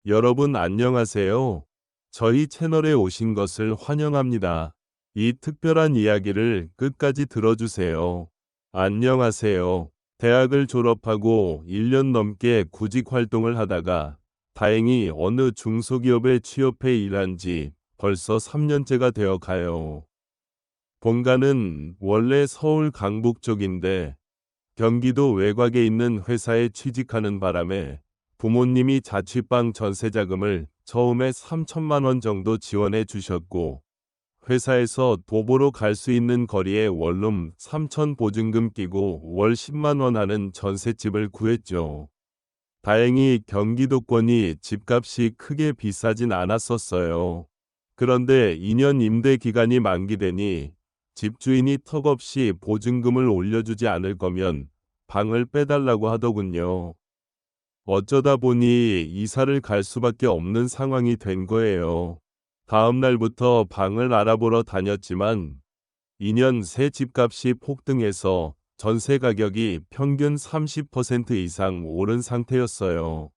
여러분 안녕하세요. 저희 채널에 오신 것을 환영합니다. 이 특별한 이야기를 끝까지 들어주세요. 안녕하세요. 대학을 졸업하고 1년 넘게 구직 활동을 하다가 다행히 어느 중소기업에 취업해 일한 지 벌써 3년째가 되어 가요. 본가는 원래 서울 강북 쪽인데 경기도 외곽에 있는 회사에 취직하는 바람에 부모님이 자취방 전세 자금을 처음에 3천만 원 정도 지원해 주셨고, 회사에서 도보로 갈 수 있는 거리에 원룸 3천 보증금 끼고 월 10만 원 하는 전셋집을 구했죠. 다행히 경기도권이 집값이 크게 비싸진 않았었어요. 그런데 2년 임대 기간이 만기되니 집주인이 턱없이 보증금을 올려주지 않을 거면 방을 빼달라고 하더군요. 어쩌다 보니 이사를 갈 수밖에 없는 상황이 된 거예요. 다음 날부터 방을 알아보러 다녔지만 2년 새 집값이 폭등해서 전세 가격이 평균 30% 이상 오른 상태였어요.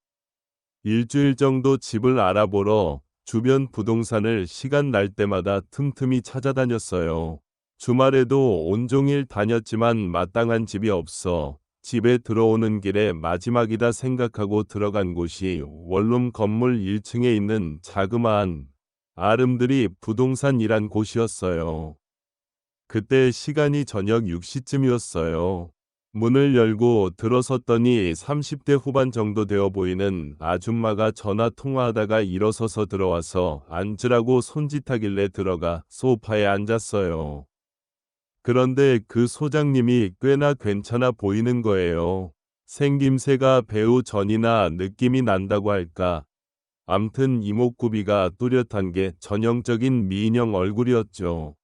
일주일 정도 집을 알아보러 주변 부동산을 시간 날 때마다 틈틈이 찾아다녔어요. 주말에도 온종일 다녔지만 마땅한 집이 없어 집에 들어오는 길에 마지막이다 생각하고 들어간 곳이 원룸 건물 1층에 있는 자그마한 아름드리 부동산이란 곳이었어요. 그때 시간이 저녁 6시쯤이었어요. 문을 열고 들어섰더니 30대 후반 정도 되어 보이는 아줌마가 전화 통화하다가 일어서서 들어와서 앉으라고 손짓하길래 들어가 소파에 앉았어요. 그런데 그 소장님이 꽤나 괜찮아 보이는 거예요. 생김새가 배우 전이나 느낌이 난다고 할까. 암튼 이목구비가 뚜렷한 게 전형적인 미인형 얼굴이었죠.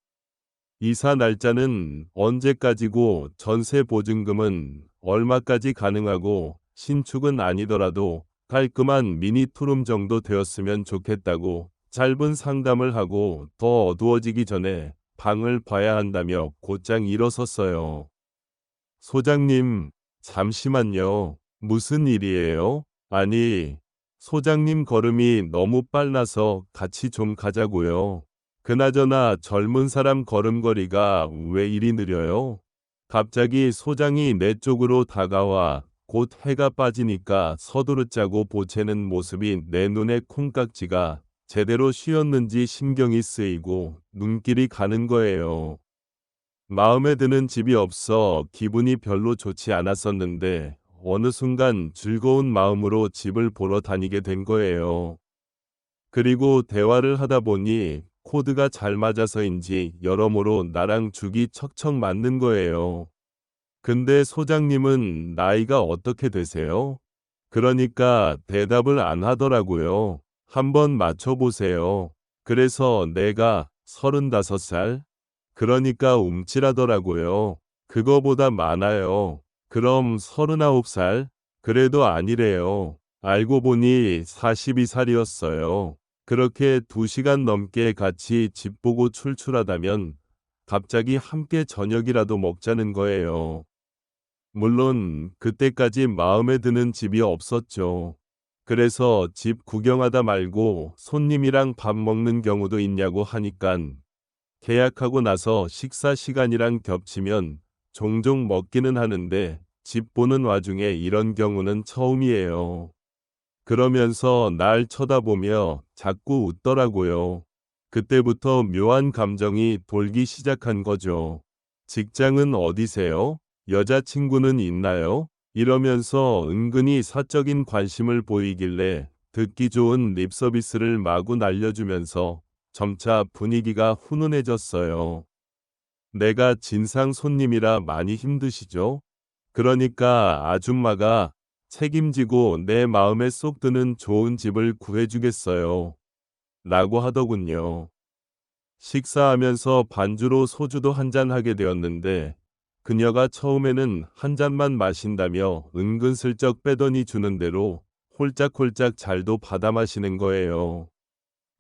이사 날짜는 언제까지고 전세 보증금은 얼마까지 가능하고 신축은 아니더라도 깔끔한 미니 투룸 정도 되었으면 좋겠다고 짧은 상담을 하고 더 어두워지기 전에 방을 봐야 한다며 곧장 일어섰어요. 소장님, 잠시만요. 무슨 일이에요? 아니, 소장님 걸음이 너무 빨라서 같이 좀 가자고요. 그나저나 젊은 사람 걸음걸이가 왜 이리 느려요? 갑자기 소장이 내 쪽으로 다가와 곧 해가 빠지니까 서두르자고 보채는 모습이 내 눈에 콩깍지가 제대로 씌었는지 신경이 쓰이고 눈길이 가는 거예요. 마음에 드는 집이 없어 기분이 별로 좋지 않았었는데 어느 순간 즐거운 마음으로 집을 보러 다니게 된 거예요. 그리고 대화를 하다 보니 코드가 잘 맞아서인지 여러모로 나랑 죽이 척척 맞는 거예요. 근데 소장님은 나이가 어떻게 되세요? 그러니까 대답을 안 하더라고요. 한번 맞춰보세요. 그래서 내가 35살? 그러니까 움찔하더라고요. 그거보다 많아요. 그럼 39살? 그래도 아니래요. 알고 보니 42살이었어요. 그렇게 2시간 넘게 같이 집 보고 출출하다면 갑자기 함께 저녁이라도 먹자는 거예요. 물론 그때까지 마음에 드는 집이 없었죠. 그래서 집 구경하다 말고 손님이랑 밥 먹는 경우도 있냐고 하니깐 계약하고 나서 식사 시간이랑 겹치면 종종 먹기는 하는데 집 보는 와중에 이런 경우는 처음이에요. 그러면서 날 쳐다보며 자꾸 웃더라고요. 그때부터 묘한 감정이 돌기 시작한 거죠. 직장은 어디세요? 여자친구는 있나요? 이러면서 은근히 사적인 관심을 보이길래 듣기 좋은 립 서비스를 마구 날려주면서 점차 분위기가 훈훈해졌어요. 내가 진상 손님이라 많이 힘드시죠? 그러니까 아줌마가 책임지고 내 마음에 쏙 드는 좋은 집을 구해주겠어요. 라고 하더군요. 식사하면서 반주로 소주도 한잔 하게 되었는데 그녀가 처음에는 한 잔만 마신다며 은근슬쩍 빼더니 주는 대로 홀짝홀짝 잘도 받아 마시는 거예요.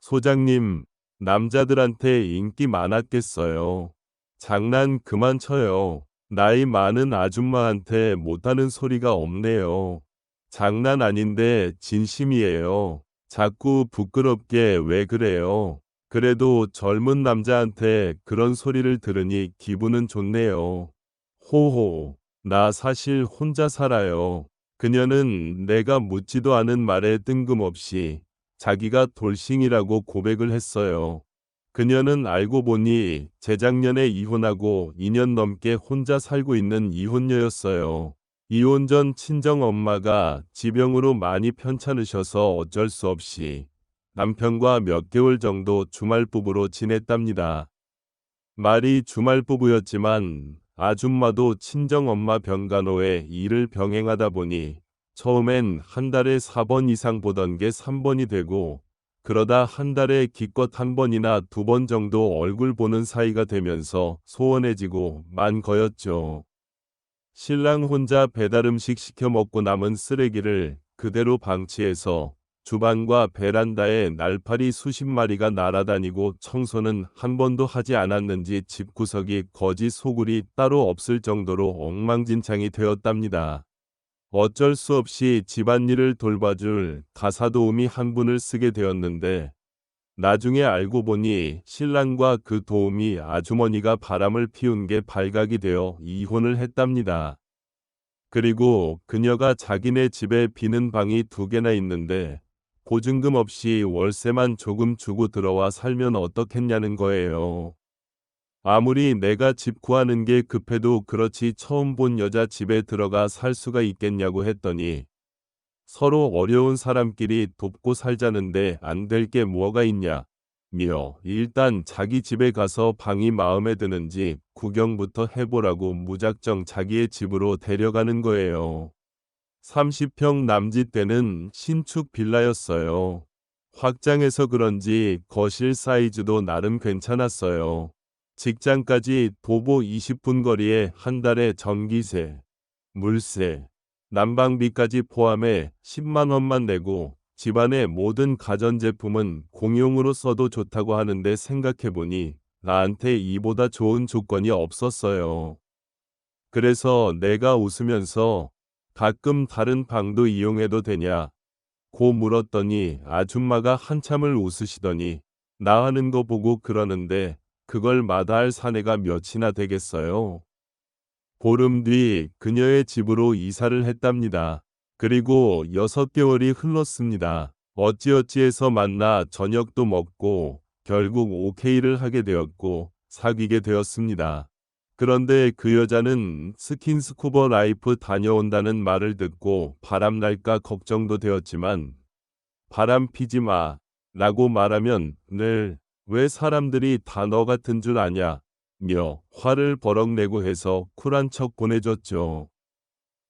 소장님, 남자들한테 인기 많았겠어요. 장난 그만 쳐요. 나이 많은 아줌마한테 못하는 소리가 없네요. 장난 아닌데 진심이에요. 자꾸 부끄럽게 왜 그래요? 그래도 젊은 남자한테 그런 소리를 들으니 기분은 좋네요. 호호, 나 사실 혼자 살아요. 그녀는 내가 묻지도 않은 말에 뜬금없이 자기가 돌싱이라고 고백을 했어요. 그녀는 알고 보니 재작년에 이혼하고 2년 넘게 혼자 살고 있는 이혼녀였어요. 이혼 전 친정엄마가 지병으로 많이 편찮으셔서 어쩔 수 없이 남편과 몇 개월 정도 주말부부로 지냈답니다. 말이 주말부부였지만 아줌마도 친정엄마 병간호에 일을 병행하다 보니 처음엔 한 달에 4번 이상 보던 게 3번이 되고 그러다 한 달에 기껏 한 번이나 2번 정도 얼굴 보는 사이가 되면서 소원해지고 만 거였죠. 신랑 혼자 배달음식 시켜 먹고 남은 쓰레기를 그대로 방치해서 주방과 베란다에 날파리 수십 마리가 날아다니고 청소는 한 번도 하지 않았는지 집구석이 거지 소굴이 따로 없을 정도로 엉망진창이 되었답니다. 어쩔 수 없이 집안일을 돌봐줄 가사도우미 한 분을 쓰게 되었는데 나중에 알고 보니 신랑과 그 도우미 아주머니가 바람을 피운 게 발각이 되어 이혼을 했답니다. 그리고 그녀가 자기네 집에 비는 방이 2개나 있는데 보증금 없이 월세만 조금 주고 들어와 살면 어떻겠냐는 거예요. 아무리 내가 집 구하는 게 급해도 그렇지 처음 본 여자 집에 들어가 살 수가 있겠냐고 했더니 서로 어려운 사람끼리 돕고 살자는데 안 될 게 뭐가 있냐. 며 일단 자기 집에 가서 방이 마음에 드는지 구경부터 해보라고 무작정 자기의 집으로 데려가는 거예요. 30평 남짓되는 신축 빌라였어요. 확장해서 그런지 거실 사이즈도 나름 괜찮았어요. 직장까지 도보 20분 거리에 한 달에 전기세, 물세, 난방비까지 포함해 10만 원만 내고 집안의 모든 가전제품은 공용으로 써도 좋다고 하는데 생각해보니 나한테 이보다 좋은 조건이 없었어요. 그래서 내가 웃으면서 가끔 다른 방도 이용해도 되냐? 고 물었더니 아줌마가 한참을 웃으시더니 나 하는 거 보고 그러는데 그걸 마다할 사내가 몇이나 되겠어요? 보름 뒤 그녀의 집으로 이사를 했답니다. 그리고 6개월이 흘렀습니다. 어찌어찌해서 만나 저녁도 먹고 결국 오케이를 하게 되었고 사귀게 되었습니다. 그런데 그 여자는 스킨스쿠버 라이프 다녀온다는 말을 듣고 바람날까 걱정도 되었지만 바람 피지 마 라고 말하면 늘 왜 사람들이 다 너 같은 줄 아냐 며 화를 버럭 내고 해서 쿨한 척 보내줬죠.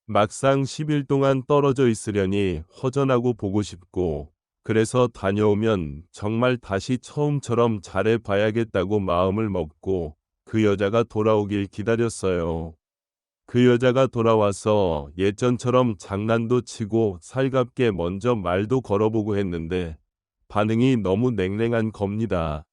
막상 10일 동안 떨어져 있으려니 허전하고 보고 싶고 그래서 다녀오면 정말 다시 처음처럼 잘해봐야겠다고 마음을 먹고 그 여자가 돌아오길 기다렸어요. 그 여자가 돌아와서 예전처럼 장난도 치고 살갑게 먼저 말도 걸어보고 했는데 반응이 너무 냉랭한 겁니다.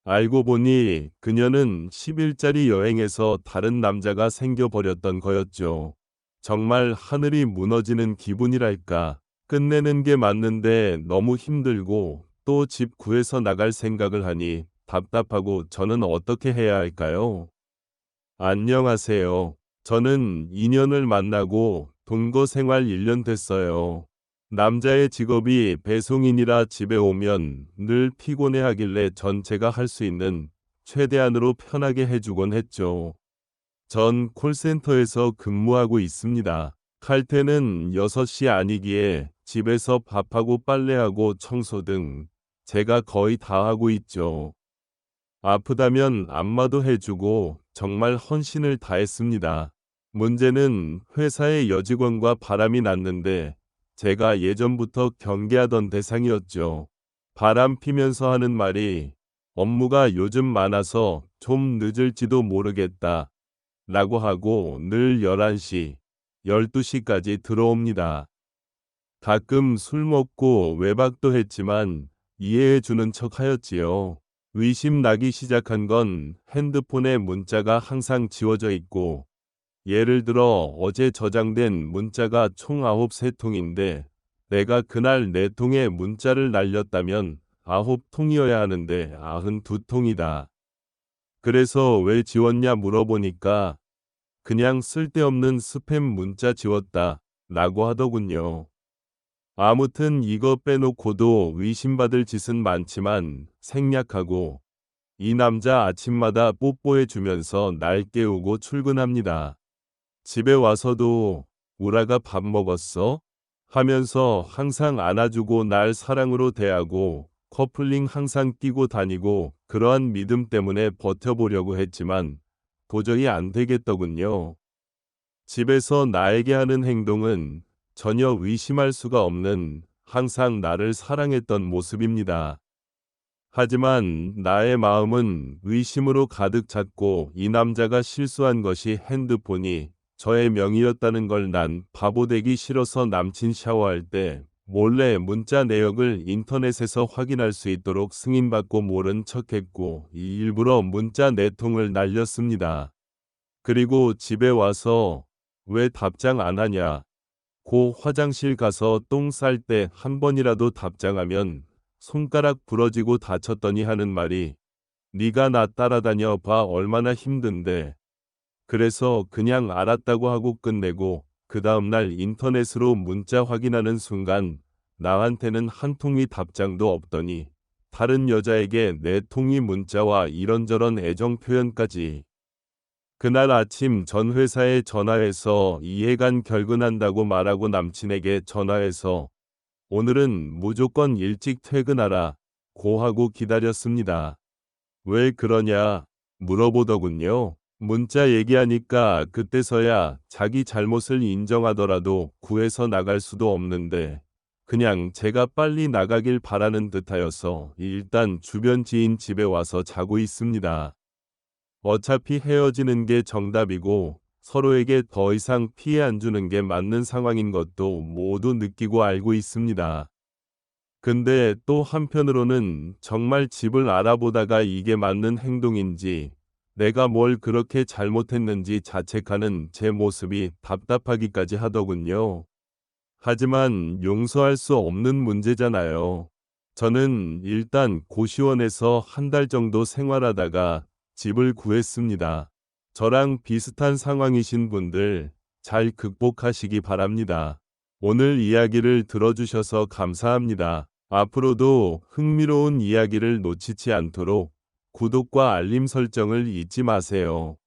알고 보니 그녀는 10일짜리 여행에서 다른 남자가 생겨버렸던 거였죠. 정말 하늘이 무너지는 기분이랄까. 끝내는 게 맞는데 너무 힘들고 또 집 구해서 나갈 생각을 하니 답답하고 저는 어떻게 해야 할까요? 안녕하세요. 저는 2년을 만나고 동거 생활 1년 됐어요. 남자의 직업이 배송인이라 집에 오면 늘 피곤해하길래 전체가 할 수 있는 최대한으로 편하게 해주곤 했죠. 전 콜센터에서 근무하고 있습니다. 칼퇴는 6시 아니기에 집에서 밥하고 빨래하고 청소 등 제가 거의 다 하고 있죠. 아프다면 안마도 해주고 정말 헌신을 다했습니다. 문제는 회사의 여직원과 바람이 났는데 제가 예전부터 경계하던 대상이었죠. 바람 피면서 하는 말이 업무가 요즘 많아서 좀 늦을지도 모르겠다 라고 하고 늘 11시, 12시까지 들어옵니다. 가끔 술 먹고 외박도 했지만 이해해 주는 척 하였지요. 의심 나기 시작한 건 핸드폰에 문자가 항상 지워져 있고 예를 들어 어제 저장된 문자가 총 9, 3통인데 내가 그날 4통의 문자를 날렸다면 9통이어야 하는데 92통이다. 그래서 왜 지웠냐 물어보니까 그냥 쓸데없는 스팸 문자 지웠다 라고 하더군요. 아무튼 이거 빼놓고도 의심받을 짓은 많지만 생략하고 이 남자 아침마다 뽀뽀해 주면서 날 깨우고 출근합니다. 집에 와서도 우라가 밥 먹었어? 하면서 항상 안아주고 날 사랑으로 대하고 커플링 항상 끼고 다니고 그러한 믿음 때문에 버텨보려고 했지만 도저히 안 되겠더군요. 집에서 나에게 하는 행동은 전혀 의심할 수가 없는 항상 나를 사랑했던 모습입니다. 하지만 나의 마음은 의심으로 가득 찼고 이 남자가 실수한 것이 핸드폰이 저의 명의였다는 걸 난 바보되기 싫어서 남친 샤워할 때 몰래 문자 내역을 인터넷에서 확인할 수 있도록 승인받고 모른 척했고 일부러 문자 4통을 날렸습니다. 그리고 집에 와서 왜 답장 안 하냐? 고 화장실 가서 똥 쌀 때 한 번이라도 답장하면 손가락 부러지고 다쳤더니 하는 말이 네가 나 따라다녀 봐 얼마나 힘든데. 그래서 그냥 알았다고 하고 끝내고 그 다음날 인터넷으로 문자 확인하는 순간 나한테는 한 통의 답장도 없더니 다른 여자에게 4통의 문자와 이런저런 애정 표현까지. 그날 아침 전 회사에 전화해서 이해관 결근한다고 말하고 남친에게 전화해서 오늘은 무조건 일찍 퇴근하라 고 하고 기다렸습니다. 왜 그러냐 물어보더군요. 문자 얘기하니까 그때서야 자기 잘못을 인정하더라도 구해서 나갈 수도 없는데 그냥 제가 빨리 나가길 바라는 듯하여서 일단 주변 지인 집에 와서 자고 있습니다. 어차피 헤어지는 게 정답이고 서로에게 더 이상 피해 안 주는 게 맞는 상황인 것도 모두 느끼고 알고 있습니다. 근데 또 한편으로는 정말 집을 알아보다가 이게 맞는 행동인지 내가 뭘 그렇게 잘못했는지 자책하는 제 모습이 답답하기까지 하더군요. 하지만 용서할 수 없는 문제잖아요. 저는 일단 고시원에서 한 달 정도 생활하다가 집을 구했습니다. 저랑 비슷한 상황이신 분들 잘 극복하시기 바랍니다. 오늘 이야기를 들어주셔서 감사합니다. 앞으로도 흥미로운 이야기를 놓치지 않도록 구독과 알림 설정을 잊지 마세요.